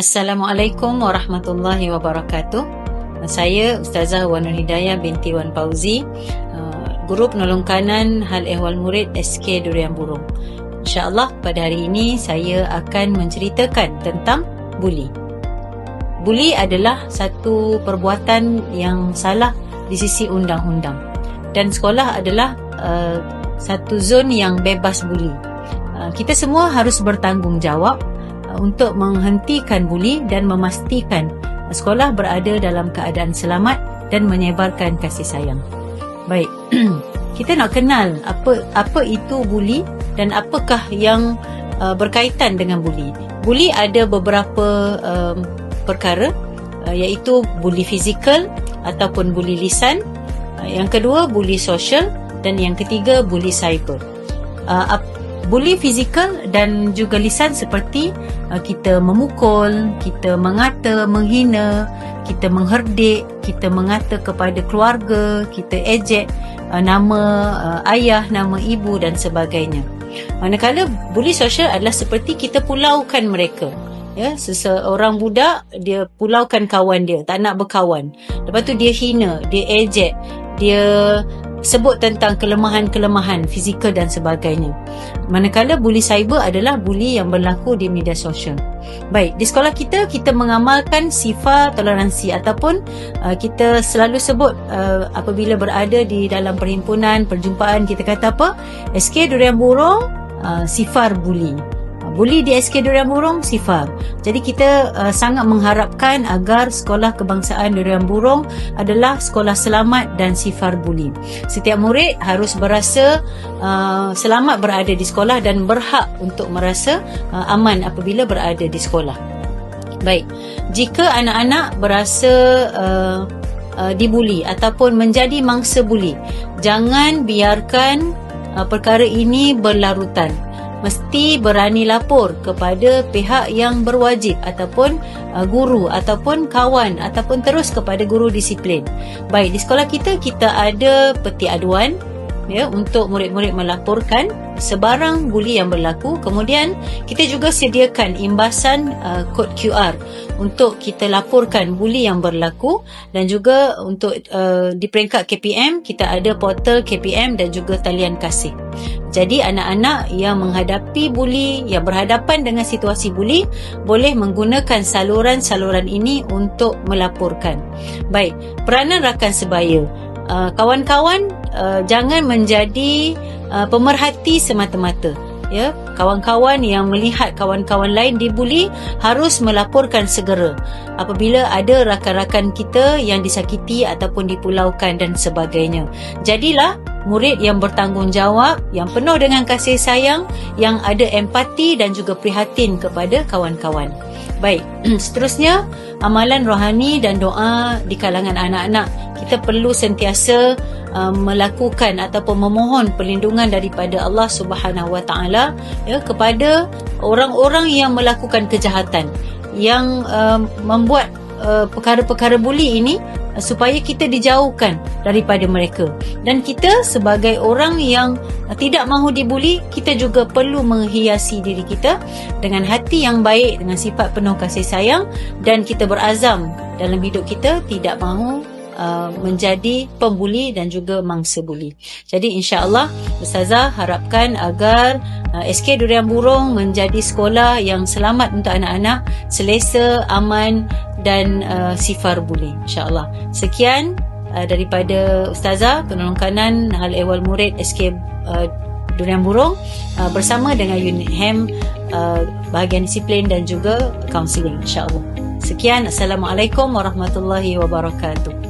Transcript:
Assalamualaikum warahmatullahi wabarakatuh. Saya Ustazah Wan Nur Hidayah binti Wan Fauzi, Guru Penolong Kanan Hal Ehwal Murid SK Durian Burung. InsyaAllah pada hari ini saya akan menceritakan tentang buli. Buli adalah satu perbuatan yang salah di sisi undang-undang, dan sekolah adalah satu zon yang bebas buli. Kita semua harus bertanggungjawab untuk menghentikan buli dan memastikan sekolah berada dalam keadaan selamat dan menyebarkan kasih sayang. Baik, kita nak kenal apa itu buli dan apakah yang berkaitan dengan buli. Buli ada beberapa perkara, iaitu buli fizikal ataupun buli lisan, yang kedua buli sosial, dan yang ketiga buli cyber. Buli fizikal dan juga lisan seperti kita memukul, kita mengata, menghina, kita mengherdik, kita mengata kepada keluarga, kita ejek nama ayah, nama ibu dan sebagainya. Manakala buli sosial adalah seperti kita pulaukan mereka. Ya, seseorang budak dia pulaukan kawan dia, tak nak berkawan. Lepas tu dia hina, dia ejek, dia sebut tentang kelemahan-kelemahan fizikal dan sebagainya. Manakala buli cyber adalah buli yang berlaku di media sosial. Baik, di sekolah kita mengamalkan sifar toleransi, ataupun kita selalu sebut apabila berada di dalam perhimpunan, perjumpaan, kita kata apa? SK Durian Burung sifar buli. Buli di SK Durian Burung sifar. Jadi kita sangat mengharapkan agar sekolah kebangsaan Durian Burung adalah sekolah selamat dan sifar buli. Setiap murid harus berasa selamat berada di sekolah dan berhak untuk merasa aman apabila berada di sekolah. Baik, jika anak-anak berasa dibuli ataupun menjadi mangsa buli, jangan biarkan perkara ini berlarutan. Mesti berani lapor kepada pihak yang berwajib, ataupun guru, ataupun kawan, ataupun terus kepada guru disiplin. Baik, di sekolah kita ada peti aduan, ya, untuk murid-murid melaporkan sebarang buli yang berlaku. Kemudian kita juga sediakan imbasan kod QR untuk kita laporkan buli yang berlaku, dan juga untuk di peringkat KPM kita ada portal KPM dan juga talian kasih. Jadi anak-anak yang menghadapi buli, yang berhadapan dengan situasi buli, boleh menggunakan saluran-saluran ini untuk melaporkan. Baik, peranan rakan sebaya. Kawan-kawan jangan menjadi pemerhati semata-mata. Ya, kawan-kawan yang melihat kawan-kawan lain dibuli harus melaporkan segera apabila ada rakan-rakan kita yang disakiti ataupun dipulaukan dan sebagainya. Jadilah murid yang bertanggungjawab, yang penuh dengan kasih sayang, yang ada empati dan juga prihatin kepada kawan-kawan. Baik, seterusnya amalan rohani dan doa di kalangan anak-anak. Kita perlu sentiasa melakukan ataupun memohon perlindungan daripada Allah Subhanahu Wa Taala, ya, kepada orang-orang yang melakukan kejahatan, yang membuat perkara-perkara buli ini, supaya kita dijauhkan daripada mereka. Dan kita sebagai orang yang tidak mahu dibuli, kita juga perlu menghiasi diri kita dengan hati yang baik, dengan sifat penuh kasih sayang, dan kita berazam dalam hidup kita tidak mahu menjadi pembuli dan juga mangsa buli. Jadi insya-Allah Ustazah harapkan agar SK Durian Burung menjadi sekolah yang selamat untuk anak-anak, selesa, aman dan sifar buli, insya-Allah. Sekian daripada Ustazah Penolong Kanan Hal Ehwal Murid SK Durian Burung bersama dengan unit HEM bahagian disiplin dan juga kaunseling, insya-Allah. Sekian, Assalamualaikum warahmatullahi wabarakatuh.